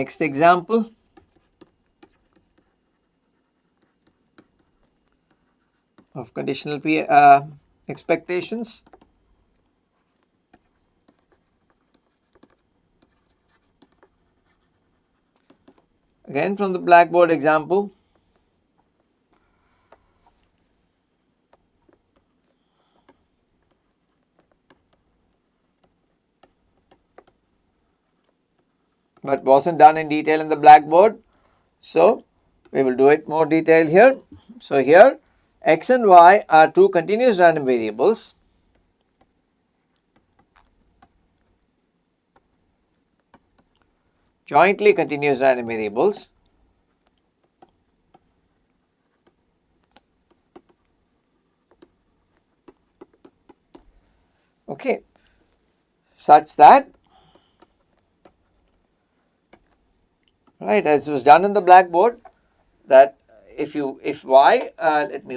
next example. Of conditional expectations. Again from the blackboard example. But wasn't done in detail in the blackboard. So we will do it more detailed here. So here x and y are two continuous random variables. Jointly continuous random variables. Okay, such that, right, as was done in the blackboard, that if y, let me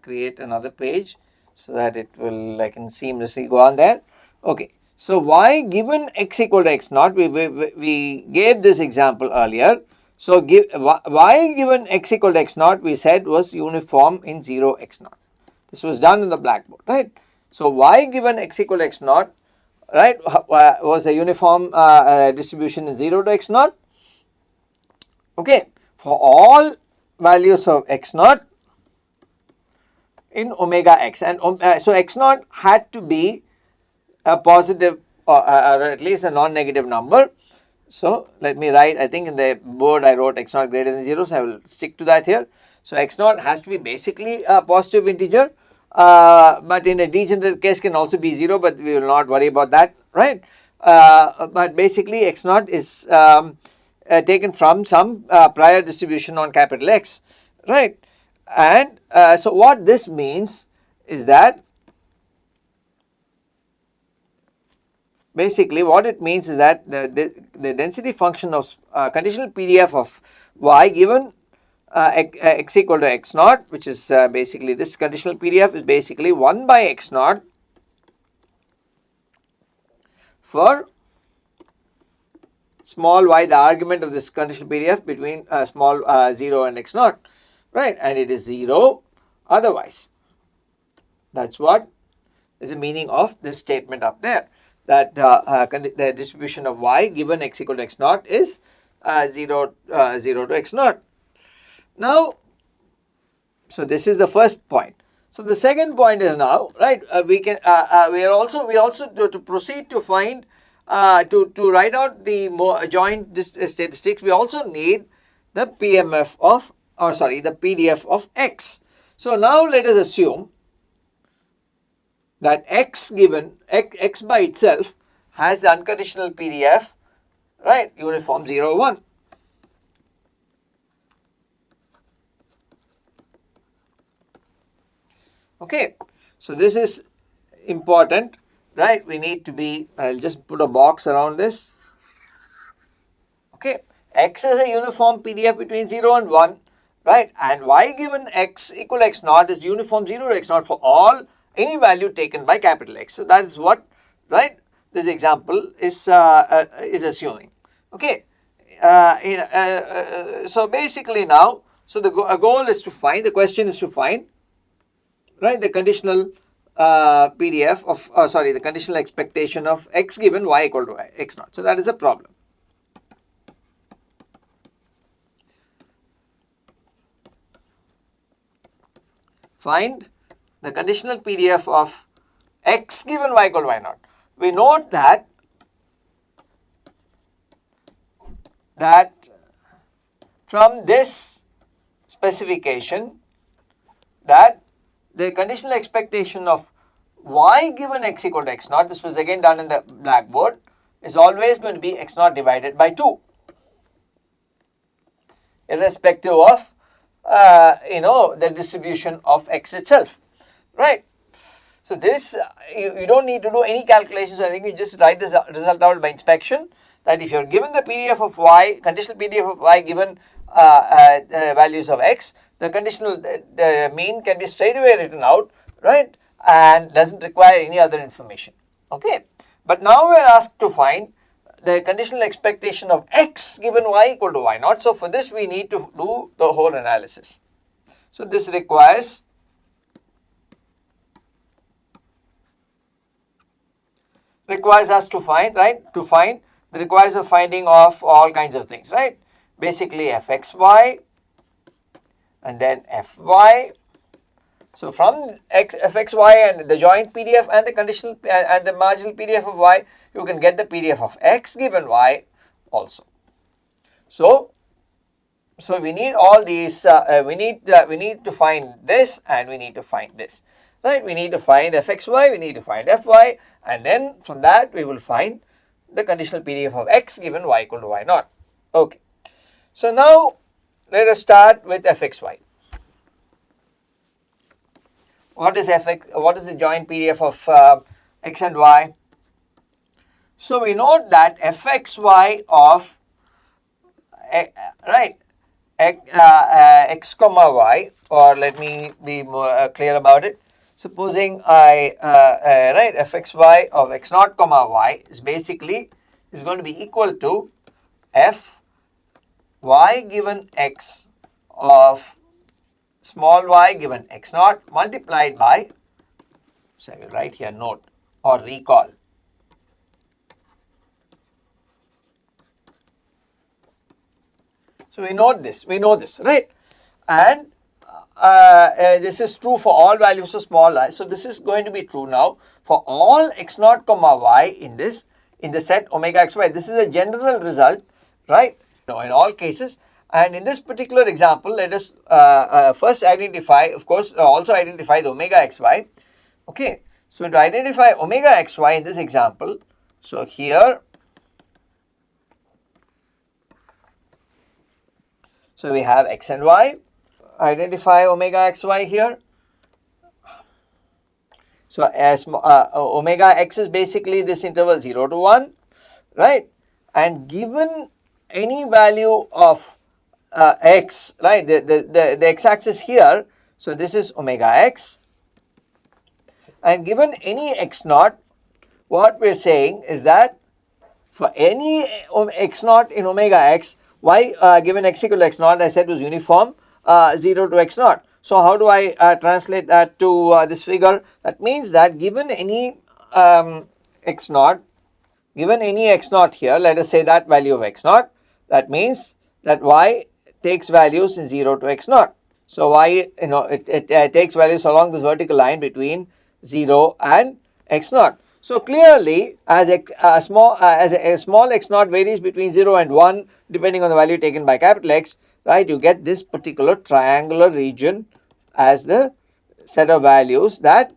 create another page so that it will, I can seamlessly go on there. Okay, so y given x equal to x naught, we gave this example earlier. So give y given x equal to x naught, we said was uniform in 0 x naught. This was done in the blackboard, right? So y given x equal to x naught, right, was a uniform distribution in 0 to x naught. Okay, for all values of x naught in omega x, and so x naught had to be a positive or at least a non-negative number. So let me write, I think in the board I wrote x naught greater than 0, so I will stick to that here. So x naught has to be basically a positive integer, but in a degenerate case can also be 0, but we will not worry about that, right? But basically x naught is taken from some prior distribution on capital X, right? And so what this means is that basically what it means is that the density function of conditional PDF of y given x equal to x naught, which is basically this conditional PDF, is basically 1 by x naught for small y, the argument of this conditional PDF between small 0 and x naught, right, and it is 0 otherwise. That's what is the meaning of this statement up there, that the distribution of y given x equal to x naught is 0 to x naught. Now, so this is the first point. So the second point is now, right, we also to proceed to find to write out the joint statistics, we also need the PMF of, or sorry, the PDF of x. So now let us assume that x given x by itself has the unconditional PDF, right, uniform 0, 1. Okay, so this is important, right? We need to be, I'll just put a box around this. Okay, x is a uniform PDF between 0 and 1, right? And y given x equal to x naught is uniform 0 to x naught for all any value taken by capital X. So that is what, right, this example is assuming. Okay, so basically now, so the goal is to find, the question is to find, right, the conditional PDF of, the conditional expectation of x given y equal to x naught. So that is a problem. Find the conditional PDF of x given y equal to y naught. We note that from this specification, that the conditional expectation of y given x equal to x naught, this was again done in the blackboard, is always going to be x naught divided by 2, irrespective of the distribution of x itself, right? So this you don't need to do any calculations. I think you just write this result out by inspection, that if you're given the PDF of y, conditional PDF of y given values of x, the conditional mean can be straight away written out, right, and doesn't require any other information. Okay, but now we're asked to find the conditional expectation of x given y equal to y naught. So for this we need to do the whole analysis. So this requires us to find, right, requires a finding of all kinds of things, right, basically fxy and then fy. So from fxy and the joint PDF and the conditional and the marginal PDF of y, you can get the PDF of x given y also. So we need all these, we need to find this and we need to find this, right? We need to find fxy, we need to find fy, and then from that we will find the conditional PDF of x given y equal to y naught. Okay. So now let us start with fxy. What is the joint PDF of x and y? So we note that fxy of right x comma y, or let me be more clear about it. Supposing I right fxy of x naught comma y is going to be equal to f y given x of small y given x naught multiplied by, so I will write here note or recall. So we know this, right? And this is true for all values of small I. So this is going to be true now for all x naught comma y in the set omega xy. This is a general result, right? No, in all cases. And in this particular example, let us first identify, of course, also identify the omega xy. Okay, so to identify omega xy in this example, so here, so we have x and y. Identify omega xy here. So as omega x is basically this interval 0 to 1, right? And given any value of x, right, the x-axis here, so this is omega x, and given any x naught, what we're saying is that for any x naught in omega x, y given x equal to x naught, I said was uniform 0 to x naught. So how do I translate that to this figure? That means that given any x naught, here, let us say that value of x naught, that means that y takes values in 0 to x naught. So y, it takes values along this vertical line between 0 and x naught. So clearly, as a small x naught varies between 0 and 1 depending on the value taken by capital X, right, you get this particular triangular region as the set of values that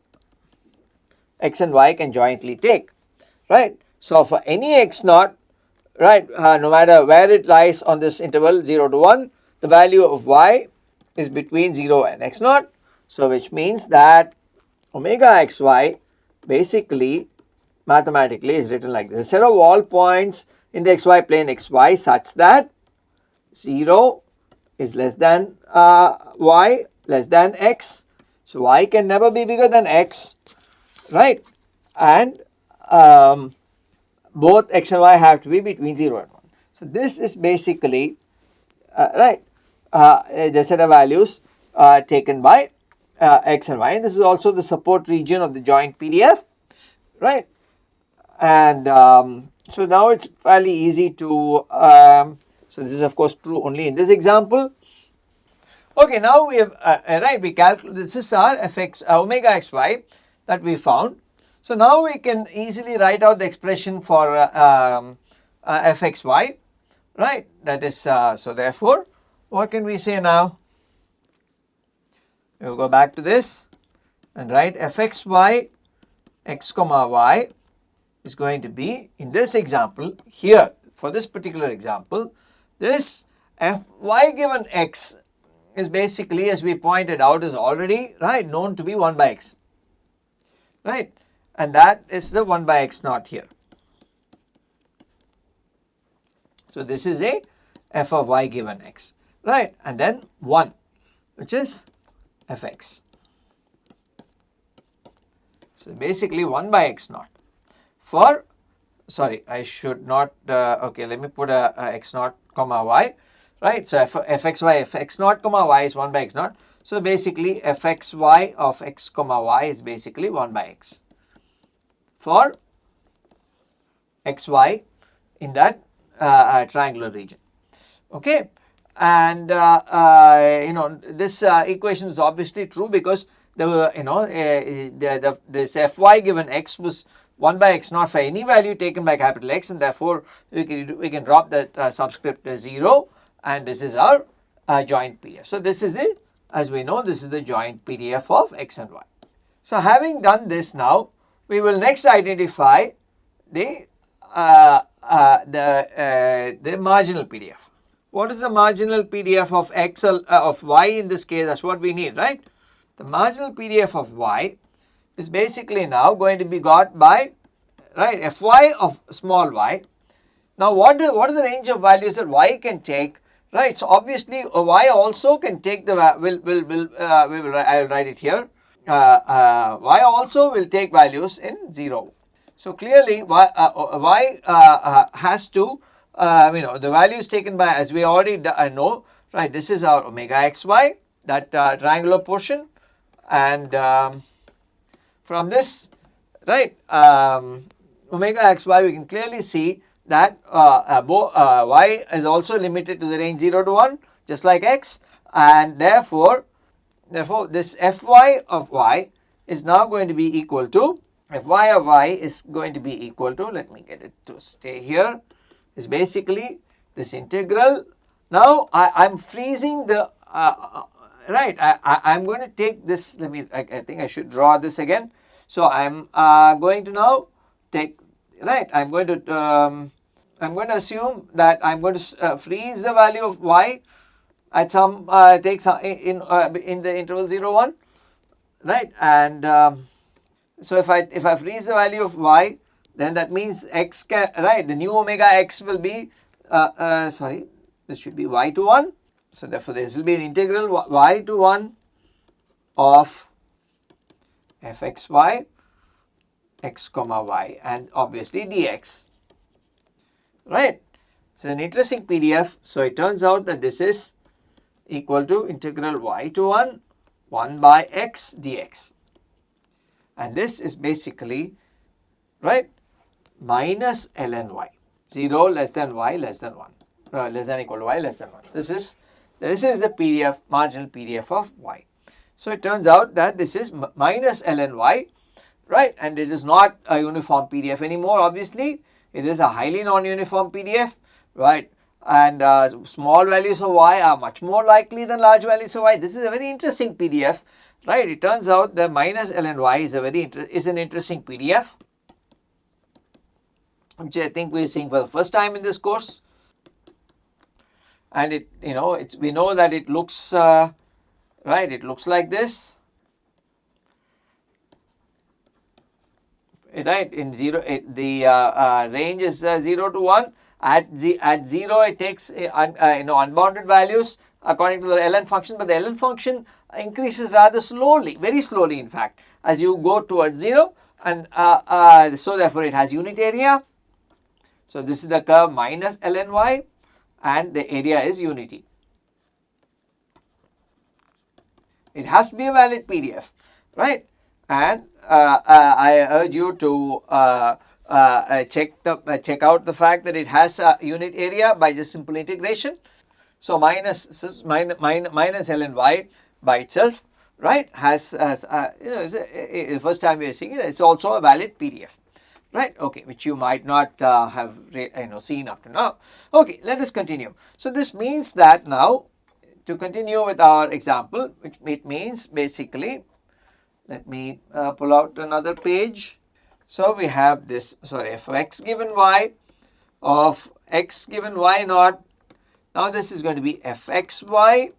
x and y can jointly take, right. So for any x naught, right, no matter where it lies on this interval 0 to 1, the value of y is between 0 and x naught. So which means that omega xy basically mathematically is written like this: a set of all points in the xy plane xy such that 0 is less than y less than x. So y can never be bigger than x, right? And both x and y have to be between 0 and 1. So this is basically right the set of values taken by x and y. And this is also the support region of the joint PDF, right? And so now it's fairly easy to so this is of course true only in this example. Okay, now we have right, we calculate, this is our fx omega xy that we found. So now we can easily write out the expression for fxy, right? That is so therefore what can we say now? We will go back to this and write fxy x comma y is going to be, in this example here, for this particular example, this fy given x is basically, as we pointed out, is already, right, known to be 1 by x, right, and that is the 1 by x naught here. So this is a f of y given x, right, and then 1, which is fx. So basically 1 by x naught for sorry, I should not, okay, let me put a x naught comma y, right? So fxy, fx naught comma y is 1 by x naught. So basically fxy of x comma y is basically 1 by x for xy in that triangular region. Okay, and this equation is obviously true because there were this fy given x was 1 by x naught for any value taken by capital X, and therefore we can drop that subscript 0, and this is our joint PDF. So this is the, as we know, this is the joint PDF of x and y. So having done this, now we will next identify the marginal PDF. What is the marginal PDF of x of y in this case? That's what we need, right? The marginal PDF of y is basically now going to be got by, right, fy of small y. Now what are the range of values that y can take, right? So obviously y also can take the I will write it here. Y also will take values in 0. So clearly y has to the values taken by, as we already know, right, this is our omega xy, that triangular portion, and from this, right, omega xy, we can clearly see that y is also limited to the range 0 to 1, just like x, and therefore this fy of y is now going to be equal to, fy of y is going to be equal to, let me get it to stay here, is basically this integral. Now I'm freezing the right, I'm going to take this, let me, I think I should draw this again. So I'm going to now take, right, I'm going to assume that I'm going to freeze the value of y at some take some in the interval 0 1, right, and so if I freeze the value of y, then that means x can, right, the new omega x will be sorry, this should be y to 1. So therefore this will be an integral y to 1 of fxy x comma y, and obviously dx, right. It's an interesting PDF. So it turns out that this is equal to integral y to 1 by x dx, and this is basically, right, minus ln y, 0 less than y less than 1, less than equal to y less than 1. This is the PDF, marginal PDF of y. So it turns out that this is minus ln y, right, and it is not a uniform PDF anymore. Obviously it is a highly non-uniform PDF, right, and small values of y are much more likely than large values of y. This is a very interesting PDF, right. It turns out that minus ln y is an interesting PDF, which I think we're seeing for the first time in this course, and it, we know that it looks right, it looks like this, right. In 0, the range is 0 to 1. At 0, it takes unbounded values according to the ln function, but the ln function increases rather slowly, very slowly in fact, as you go towards 0, and so therefore it has unit area. So this is the curve minus ln y, and the area is unity. It has to be a valid PDF, right? And I urge you to check out the fact that it has a unit area by just simple integration. So minus ln y by itself, right, has the first time we are seeing it, it's also a valid PDF, right, okay, which you might not have seen up to now. Okay, let us continue. So this means that now, to continue with our example, which it means basically, let me pull out another page. So we have this, sorry, f of x given y of x given y naught. Now this is going to be fxy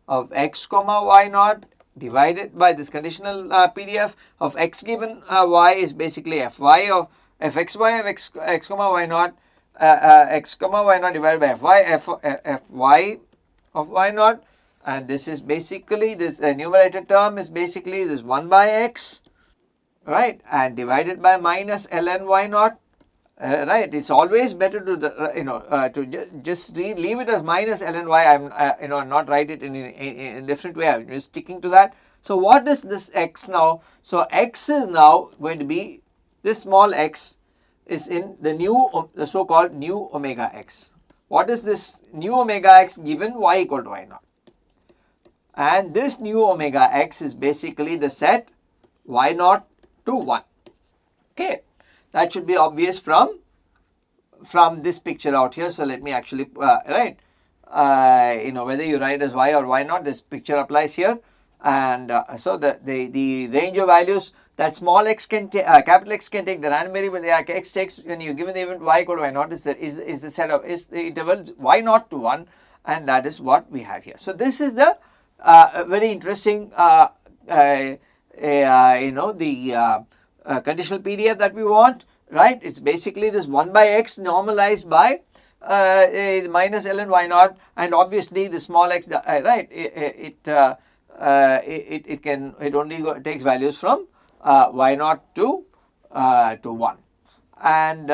of x comma y naught divided by this conditional PDF of x given y is basically fy of fxy of x comma y naught, x comma y naught divided by fy of y naught, and this is basically, this numerator term is basically this 1 by x, right, and divided by minus ln y naught, right, it's always better to just leave it as minus ln y. I'm not write it in a different way. I'm just sticking to that. So what is this x now? So x is now going to be this small x is in the so-called new omega x. What is this new omega x given y equal to y naught? And this new omega x is basically the set y naught to 1. Okay, that should be obvious from this picture out here. So let me actually write, whether you write as y or y naught, this picture applies here. And so the range of values that small x can take, capital X can take, the random variable x takes when you given the event y equal to y naught is the interval y naught to 1, and that is what we have here. So this is the very interesting conditional PDF that we want, right? It's basically this 1 by x normalized by minus ln y naught, and obviously the small x, right? It only takes values from y naught to 1, and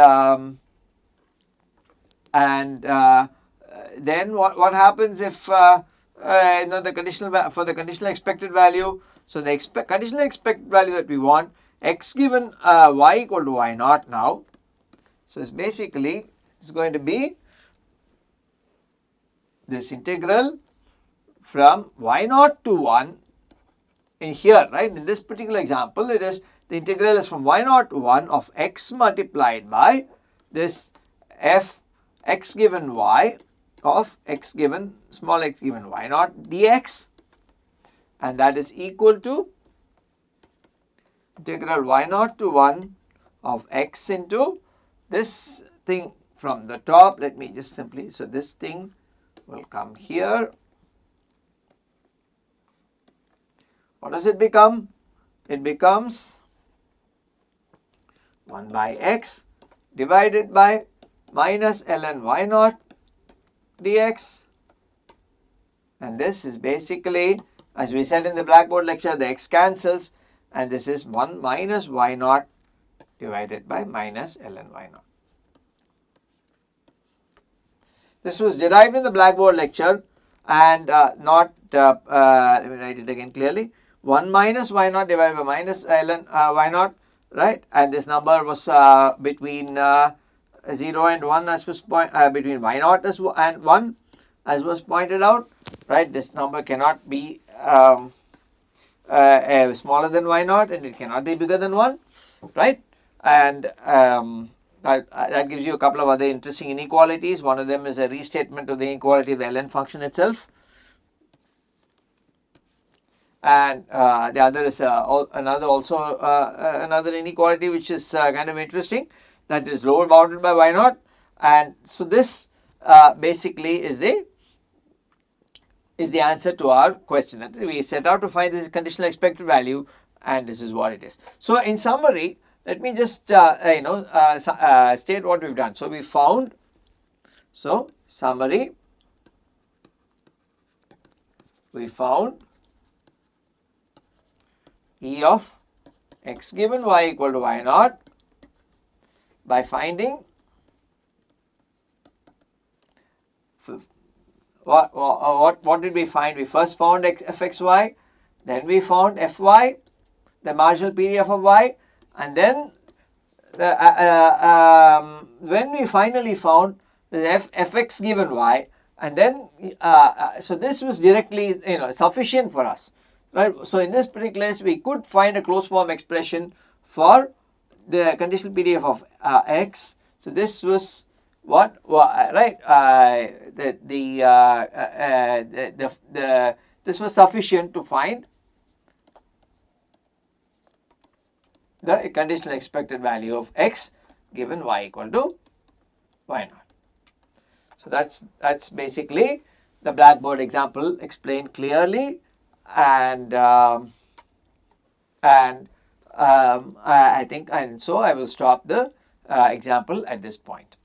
then what happens if the conditional for the conditional expected value? So the conditional expected value that we want, x given y equal to y naught now. So it's basically going to be this integral from y naught to 1 in here, right? In this particular example, it is the integral is from y naught to 1 of x multiplied by this f x given y of x given small x given y naught dx, and that is equal to integral y naught to 1 of x into this thing from the top. Let me just simply, so this thing will come here. What does it become? It becomes 1 by x divided by minus ln y naught dx, and this is basically, as we said in the Blackboard lecture, the x cancels, and this is 1 minus y naught divided by minus ln y naught. This was derived in the Blackboard lecture, and let me write it again clearly. 1 minus y naught divided by minus ln y naught, right? And this number was between 0 and 1, as was between y naught and 1, as was pointed out, right? This number cannot be smaller than y naught, and it cannot be bigger than 1, right? And that gives you a couple of other interesting inequalities. One of them is a restatement of the inequality of the ln function itself, and the other is another inequality which is kind of interesting, that is lower bounded by y naught. And so this basically is the answer to our question that we set out to find. This conditional expected value, and this is what it is. So in summary, let me just state what we've done. So we found, summary, we found E of x given y equal to y naught by finding what did we find? We first found fxy, then we found fy, the marginal PDF of y, and then when we finally found the fx given y, and then so this was directly sufficient for us, right? So in this particular case, we could find a closed form expression for the conditional PDF of x. So this was what, right? This was sufficient to find the conditional expected value of x given y equal to y naught. So that's basically the Blackboard example explained clearly, and I think, and so I will stop the example at this point.